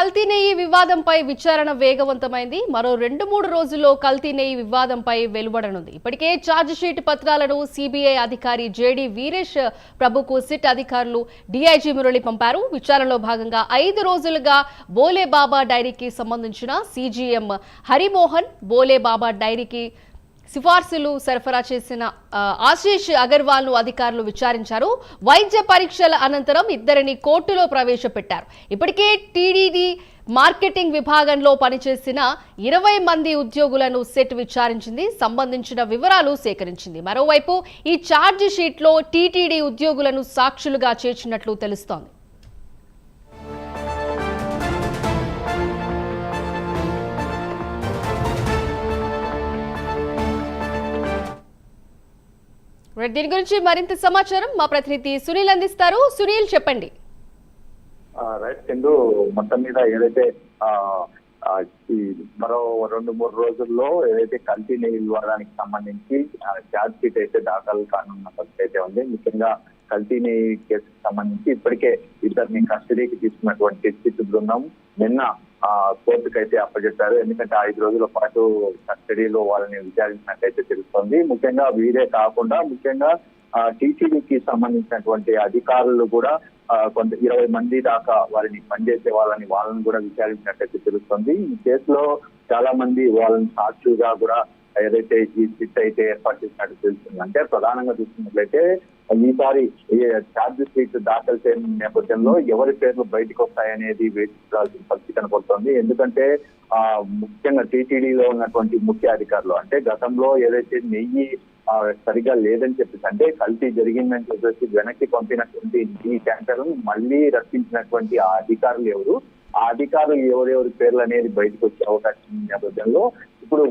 కల్తీ నెయ్యి వివాదంపై విచారణ వేగవంతమైంది. మరో 2-3 రోజుల్లో కల్తీ నెయ్యి వివాదంపై వెలువడనుంది. ఇప్పటికే ఛార్జ్ షీట్ పత్రాలను సిబిఐ అధికారి జేడి వీరేష్ ప్రభుకు సిట్ అధికారులు డీఐజీ మురళి పంపారు. విచారణలో భాగంగా 5 రోజులుగా బోలే బాబా డైరీకి సంబంధించిన సీజీఎం హరిమోహన్, బోలే బాబా డైరీకి సిఫార్సులు సరఫరా చేసిన ఆశీష్ అగర్వాల్ ను అధికారులు విచారించారు. వైద్య పరీక్షల అనంతరం ఇద్దరిని కోర్టులో ప్రవేశపెట్టారు. ఇప్పటికే టీడీడీ మార్కెటింగ్ విభాగంలో పనిచేసిన 20 మంది ఉద్యోగులను సెట్ విచారించింది, సంబంధించిన వివరాలు సేకరించింది. మరోవైపు ఈ ఛార్జ్ షీట్లో టీటీడీ ఉద్యోగులను సాక్షులుగా చేర్చినట్లు తెలుస్తోంది. దీని గురించి మరింత సమాచారం మా ప్రతినిధి సునీల్ అందిస్తారు. సునీల్, చెప్పండి. రైట్ కింద మొత్తం మీద ఏదైతే మరో 2-3 రోజుల్లో ఏదైతే కల్తీ నెయ్యి వివాదానికి సంబంధించి ఛార్జ్ షీట్ అయితే దాఖలు కానున్న పరిస్థితి అయితే ఉంది. ముఖ్యంగా కల్తీ నెయ్యి కేసుకు సంబంధించి ఇప్పటికే ఇద్దరిని కస్టడీకి తీసుకున్నటువంటి సిట్ బృందం నిన్న కోర్టుకు అయితే అప్పచెప్పారు. ఎందుకంటే 5 రోజుల పాటు కస్టడీలో వాళ్ళని విచారించినట్టయితే తెలుస్తోంది. ముఖ్యంగా వీరే కాకుండా ముఖ్యంగా టీటీడీకి సంబంధించినటువంటి అధికారులు కూడా కొంత 20 మంది దాకా వారిని పనిచేసే వాళ్ళని కూడా విచారించినట్టయితే తెలుస్తుంది. ఈ కేసులో చాలా మంది వాళ్ళని సాక్షులుగా కూడా ఏదైతే ఈ సిట్ అయితే ఏర్పాటు చేసినట్టు తెలుస్తుంది. అంటే ప్రధానంగా చూసుకున్నట్లయితే ఈసారి ఛార్జ్ షీట్ దాఖలు చేయని నేపథ్యంలో ఎవరి పేర్లు బయటకు వస్తాయనేది వేచి చూడాల్సిన పరిస్థితి కనపడుతోంది. ఎందుకంటే ముఖ్యంగా టీటీడీలో ఉన్నటువంటి ముఖ్య అధికారులు అంటే గతంలో ఏదైతే నెయ్యి సరిగా లేదని చెప్పేసి అంటే కల్తీ జరిగిందని చెప్పేసి వెనక్కి పంపినటువంటి ఈ ట్యాంకర్ను మళ్ళీ రక్షించినటువంటి ఆ అధికారులు ఎవరు, ఆ అధికారులు ఎవరెవరి పేర్లు అనేది బయటకు వచ్చే అవకాశం ఉన్న నేపథ్యంలో ఇప్పుడు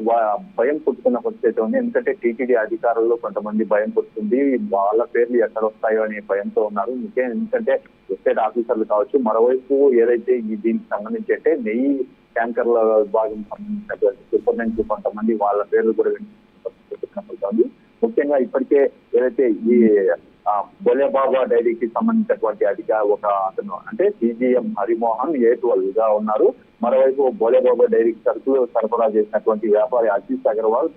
భయం పుట్టుకున్న పరిస్థితి ఉంది. ఎందుకంటే టీటీడీ అధికారుల్లో కొంతమంది భయం పుట్టుకుంది, వాళ్ళ పేర్లు ఎక్కడ వస్తాయో అనే భయంతో ఉన్నారు. ముఖ్యంగా ఎందుకంటే ఎస్టేట్ ఆఫీసర్లు కావచ్చు, మరోవైపు ఏదైతే దీనికి సంబంధించి అంటే నెయ్యి ట్యాంకర్ల విభాగం సంబంధించినటువంటి సూపరింటెండెంట్ కొంతమంది వాళ్ళ పేర్లు కూడా కనపడుతుంది. ముఖ్యంగా ఇప్పటికే ఏదైతే ఈ బోలే బాబా డైరీకి సంబంధించినటువంటి ఒక అతను అంటే సీజీఎం హరిమోహన్ A12 గా ఉన్నారు. మరోవైపు బోలే బాబా డైరీకి సరుకులు సరఫరా చేసినటువంటి వ్యాపారి ఆశీష్ అగర్వాల్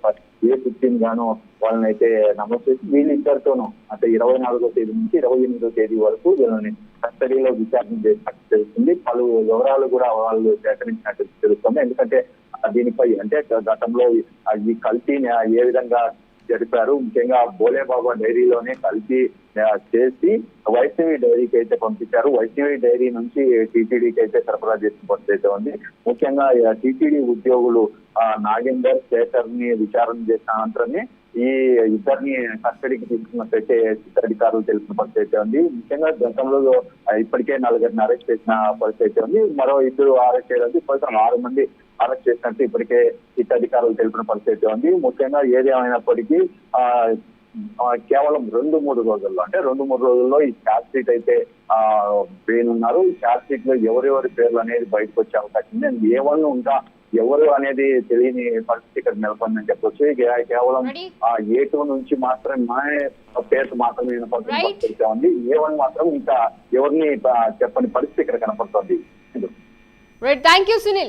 A15 గాను వాళ్ళని అయితే నమోదు చేసి వీళ్ళిద్దరితోనూ అంటే 24వ తేదీ నుంచి 28వ తేదీ వరకు వీళ్ళని కస్టడీలో విచారణ చేసినట్టు తెలుస్తుంది. పలు వివరాలు కూడా వాళ్ళు సేకరించినట్టు తెలుస్తుంది. ఎందుకంటే దీనిపై అంటే గతంలో ఈ కల్తీని ఏ విధంగా జరిపారు, ముఖ్యంగా బోలే బాబా డైరీలోనే కల్తీ చేసి వైష్ణవి డైరీకి అయితే పంపించారు. వైష్ణవి డైరీ నుంచి టీటీడీకి అయితే సరఫరా చేసిన పరిస్థితి ఉంది. ముఖ్యంగా టీటీడీ ఉద్యోగులు నాగేందర్, శేఖర్ ని విచారణ చేసిన అనంతరమే ఈ ఇద్దరిని కస్టడీకి తీసుకున్నట్టయితే అధికారులు తెలిసిన పరిస్థితి ఉంది. ముఖ్యంగా గతంలో ఇప్పటికే 4 అరెస్ట్ చేసిన పరిస్థితి ఉంది. మరో 2 అరెస్ట్ చేయడానికి ఇప్పటికే 6 మంది అరెస్ట్ చేసినట్టు ఇప్పటికే అధికారులు తెలిపిన పరిస్థితి ఉంది. ముఖ్యంగా ఏదేమైనప్పటికీ కేవలం 2-3 రోజుల్లో అంటే 2-3 రోజుల్లో ఈ ఛార్జ్ షీట్ అయితే వేయనున్నారు. ఈ ఛార్జ్ షీట్ లో ఎవరెవరి పేర్లు అనేది బయటకు వచ్చే అవకాశం ఉంది. ఏ1 ఇంకా ఎవరు అనేది తెలియని పరిస్థితి ఇక్కడ నెలకొందని చెప్పొచ్చు. కేవలం A2 నుంచి మాత్రమే పేరు మాత్రమే వినపడుతున్న పరిస్థితి ఉంది. A1 మాత్రం ఇంకా ఎవరిని చెప్పని పరిస్థితి ఇక్కడ కనపడుతుంది. Thank you Sunil.